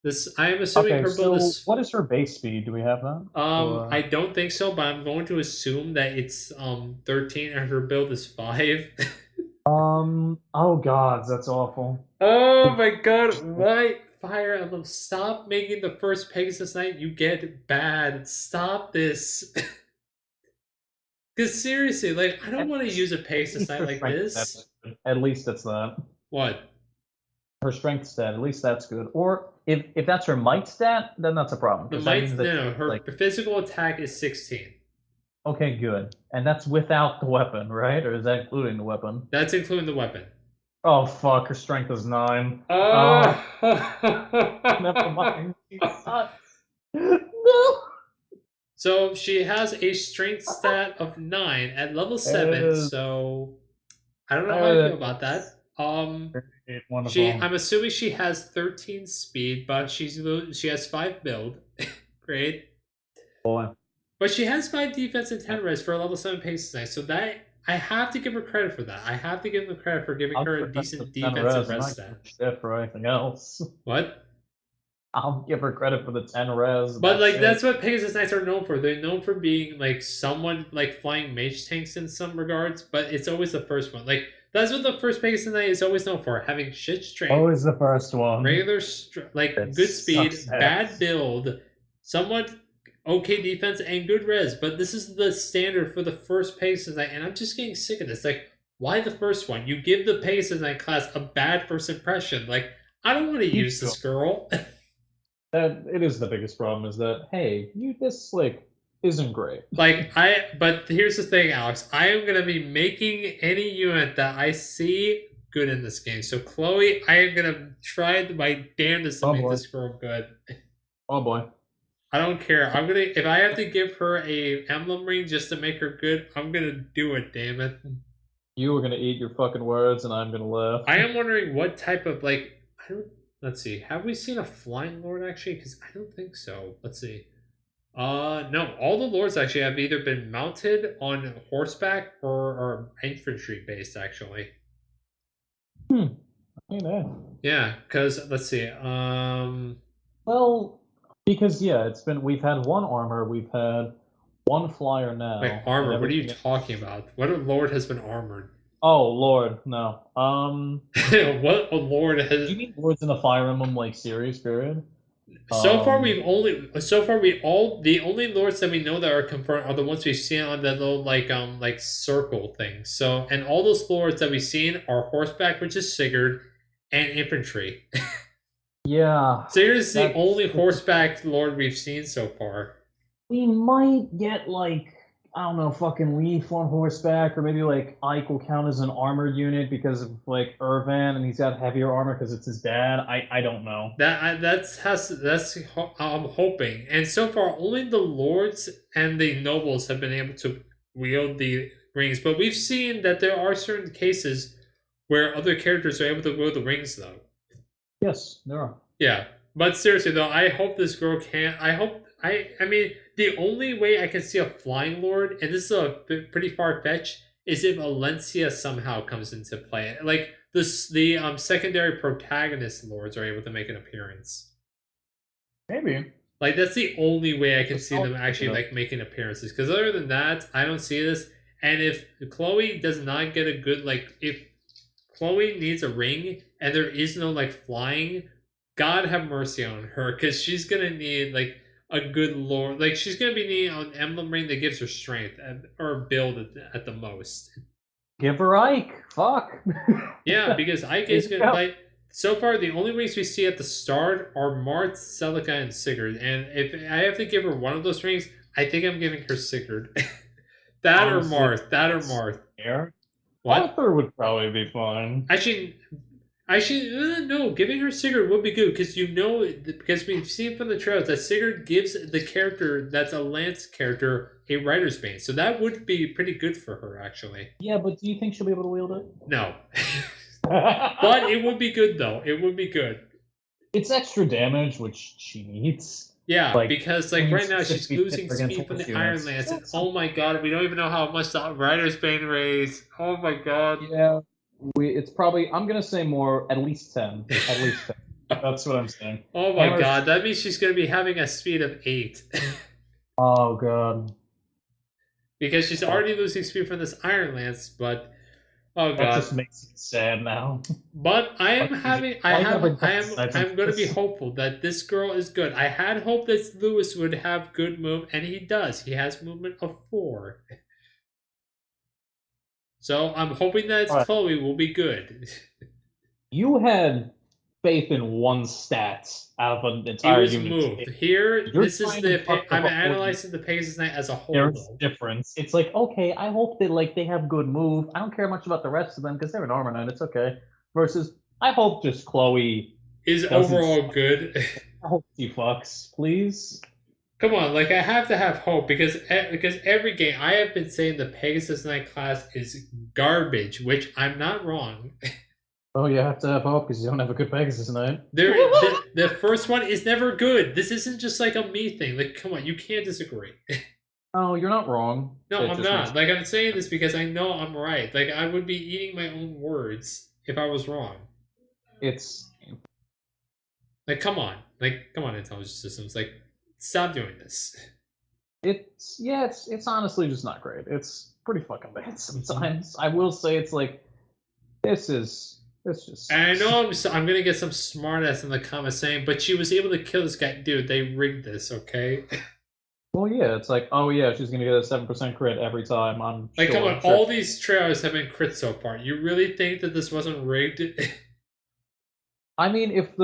this I am assuming her build is. What is her base speed? Do we have that? I don't think so, but I'm going to assume that it's 13 and her build is 5. Oh God, that's awful. Oh my God, why Fire Emblem. Stop making the first Pegasus Knight you get bad. Stop this. Because seriously, like, I don't want to use a Pegasus Knight like this. At least it's that. What? Her strength stat, at least that's good. Or if that's her might stat, then that's a problem. The 'cause that might, means that, no, her like, physical attack is 16. okay, good. And that's without the weapon, right? Or is that including the weapon? That's including the weapon. Oh fuck, her strength is 9. Oh! Never mind. She sucks. No! So she has a strength stat of 9 at level 7, so I don't know how I feel about that. I'm assuming she has 13 speed, but she has 5 build. Great. Boy. But she has 5 defense and 10 res for a level 7 Pegasus Knight, so that I have to give her credit for that. I have to give them credit for giving her a decent defensive res stat. Shit for anything else. What? I'll give her credit for the 10 res. But like that's what Pegasus Knights are known for. They're known for being like somewhat like flying mage tanks in some regards, but it's always the first one. Like that's what the first Pegasus Knight is always known for: having shit strength, always the first one, regular good speed, bad build, somewhat okay defense, and good res. But this is the standard for the first Pegasus Knight, and I'm just getting sick of this. Like, why the first one? You give the Pegasus Knight class a bad first impression. Like, I don't want to use this girl. That it is the biggest problem is that hey, this like isn't great. But here's the thing, Alex. I am gonna be making any unit that I see good in this game. So Chloe, I am gonna try my damnedest to make this girl good. Oh boy. I don't care. If I have to give her a emblem ring just to make her good, I'm gonna do it. Damn it. You were gonna eat your fucking words, and I'm gonna laugh. I am wondering what type of let's see. Have we seen a flying lord actually? Because I don't think so. Let's see. No. All the lords actually have either been mounted on horseback or are infantry based actually. Yeah, because let's see. Well, because we've had one armor, we've had one flyer now. Wait, armor? What are you talking about? What lord has been armored? Oh Lord, no. What a lord has? Do you mean lords in the Fire Emblem like series period? So far, the only lords that we know that are confirmed are the ones we've seen on that little like circle thing. So, and all those lords that we've seen are horseback, which is Sigurd, and infantry. Yeah. Sigurd's the only horseback lord we've seen so far. We might get like I don't know, fucking Leaf on horseback, or maybe like Ike will count as an armored unit because of like Irvan, and he's got heavier armor because it's his dad. I don't know. That's I'm hoping. And so far, only the lords and the nobles have been able to wield the rings. But we've seen that there are certain cases where other characters are able to wield the rings, though. Yes, there are. Yeah, but seriously though, I hope this girl can. I mean, the only way I can see a flying lord, and this is pretty far-fetched, is if Alencia somehow comes into play. Like, the secondary protagonist lords are able to make an appearance. Maybe. Like, that's the only way I can see them actually, like, making appearances. Because other than that, I don't see this. And if Chloe does not get a good, like, if Chloe needs a ring, and there is no, like, flying, God have mercy on her. Because she's going to need, like, a good lord. Like, she's going to be needing an emblem ring that gives her strength, or build at the most. Give her Ike. Fuck. Yeah, because Ike is going to, like, so far the only rings we see at the start are Marth, Celica, and Sigurd. And if I have to give her one of those rings, I think I'm giving her Sigurd. That or Marth. Air? What? Arthur would probably be fine. Actually, no. Giving her Sigurd would be good because we've seen from the trailers that Sigurd gives the character that's a Lance character a writer's bane, so that would be pretty good for her actually. Yeah, but do you think she'll be able to wield it? No, but it would be good though. It would be good. It's extra damage, which she needs. Yeah, like, because like right now she's losing speed from the Iron Lance, and oh my god, we don't even know how much the writer's bane raised. Oh my god. Yeah. It's probably, I'm going to say more, at least 10. At least 10. That's what I'm saying. Oh my god, that means she's going to be having a speed of 8. Oh god. Because she's already losing speed from this Iron Lance, but Oh That just god. makes me sad now. But I am having I Why have never I am decided I'm gonna be this? hopeful that this girl is good. I had hoped that Lewis would have good move, and he does. He has movement of 4. So I'm hoping that Alright. Chloe will be good. You had faith in one stat out of an He entire was unit. moved. Here, You're this is trying to I'm justify analyzing the Pegasus Knight as a whole. there's Though. difference. It's like, okay, I hope that like they have good move. I don't care much about the rest of them because they're an armor knight. It's okay. Versus, I hope just Chloe Is doesn't. overall good. I hope she fucks, please. Come on, like I have to have hope because every game I have been saying the Pegasus Knight class is garbage, which I'm not wrong. Oh, you have to have hope because you don't have a good Pegasus knight. The first one is never good. This isn't just like a me thing. Like, come on, you can't disagree. Oh, you're not wrong. No, It I'm just not. makes- Like, I'm saying this because I know I'm right. Like, I would be eating my own words if I was wrong. It's Like, come on. Like, come on, intelligence systems. Like, stop doing this. it's honestly just not great. It's pretty fucking bad sometimes. I will say it's like this just. And I know I'm gonna get some smartass in the comments saying, but she was able to kill this guy. Dude, they rigged this, okay? Well, yeah, it's like, oh yeah, she's gonna get a 7% crit every time. I'm Like, sure. come on, all these trailers have been crit so far. You really think that this wasn't rigged? I mean, if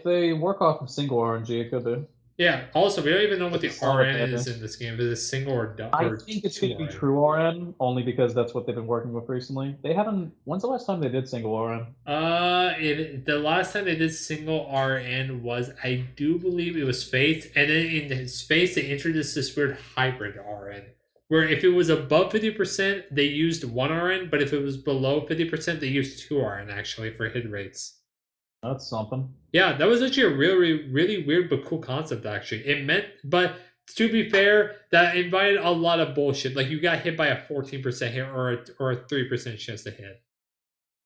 they work off of single RNG, it could be. Yeah. Also, we don't even know what the It's solid RN is damage. in this game. Is it single or double? I think it's gonna be true RN only because that's what they've been working with recently. They haven't. When's the last time they did single RN? The last time they did single RN was, I do believe it was Faith, and then in his Faith they introduced this weird hybrid RN, where if it was above 50%, they used 1 RN, but if it was below 50%, they used 2 RN actually for hit rates. That's something. Yeah, that was actually a really, really weird but cool concept, actually. It meant, but to be fair, that invited a lot of bullshit. Like, you got hit by a 14% hit or a 3% chance to hit.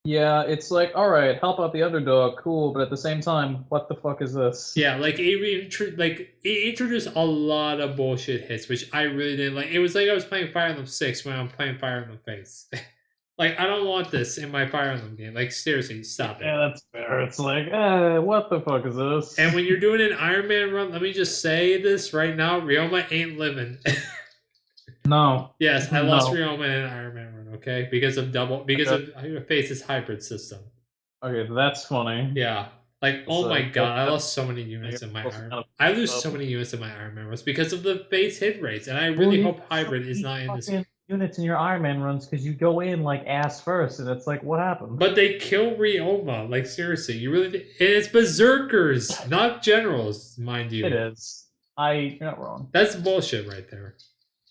Yeah, it's like, alright, help out the underdog, cool, but at the same time, what the fuck is this? Yeah, like, it introduced a lot of bullshit hits, which I really didn't like. It was like I was playing Fire Emblem 6 when I'm playing Fire Emblem Fates. Like, I don't want this in my Fire Emblem game. Like, seriously, stop it. Yeah, that's fair. It's like, what the fuck is this? And when you're doing an Iron Man run, let me just say this right now, Ryoma ain't living. No. Yes, I lost No. Ryoma in an Iron Man run, okay? Because of Face's hybrid system. Okay, that's funny. Yeah. Like, oh So, my god, I that- lost so many units in my that's Iron kind of I lose up. so many units in my Iron Man runs because of the Face hit rates, and I really hope hybrid is not in this. Units in your Iron Man runs because you go in like ass first, and it's like, what happened? But they kill Ryoma, like seriously, you really and it's berserkers, not generals, mind you. It is. You're not wrong. That's bullshit right there.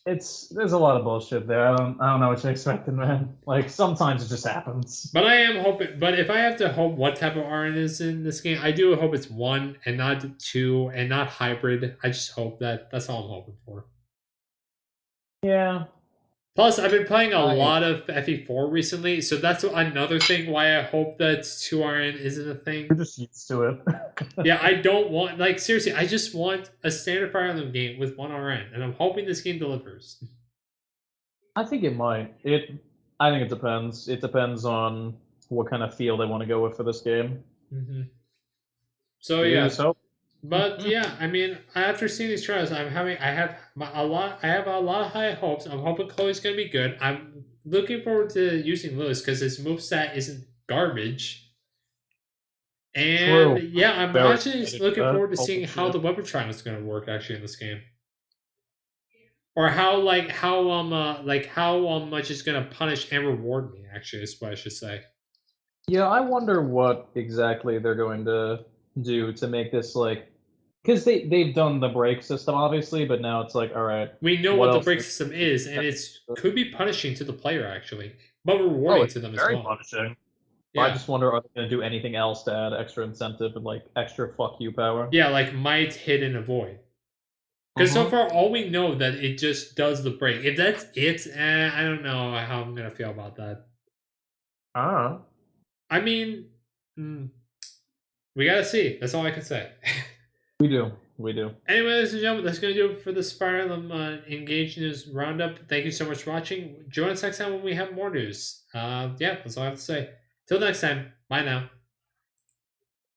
There's a lot of bullshit there. I don't know what you expected, man. Like sometimes it just happens. But I am hoping. But if I have to hope what type of RN is in this game, I do hope it's 1 and not 2 and not hybrid. I just hope that's all I'm hoping for. Yeah. Plus, I've been playing a lot of FE4 recently, so that's another thing why I hope that 2 RN isn't a thing. You're just used to it. Yeah, I don't want, like, seriously, I just want a standard Fire Emblem game with 1 RN, and I'm hoping this game delivers. I think it might. I think it depends. It depends on what kind of feel they want to go with for this game. Mm-hmm. So yeah, Here's hope. but yeah, I mean, after seeing these trials, I have a lot of high hopes. I'm hoping Chloe's gonna be good. I'm looking forward to using Lewis because his moveset isn't garbage. And True. yeah, I'm Very actually excited looking for that. forward to Holy seeing how shit. the weapon trial is going to work actually in this game, or how much it's going to punish and reward me. Actually, is what I should say. Yeah, I wonder what exactly they're going to do to make this like, because they've done the break system obviously, but now it's like, all right, We know What what the else break is- system is, and it's could be punishing to the player actually, but rewarding to them as very well. punishing. Yeah. I just wonder, are they going to do anything else to add extra incentive and like extra fuck you power? Yeah, like might, hit, and avoid. Because so far, all we know that it just does the break. If that's it, I don't know how I'm gonna feel about that. Ah. I mean, we gotta see. That's all I can say. We do. We do. Anyway, ladies and gentlemen, that's going to do it for the Fire Emblem Engage News Roundup. Thank you so much for watching. Join us next time when we have more news. Yeah, that's all I have to say. Till next time, bye now.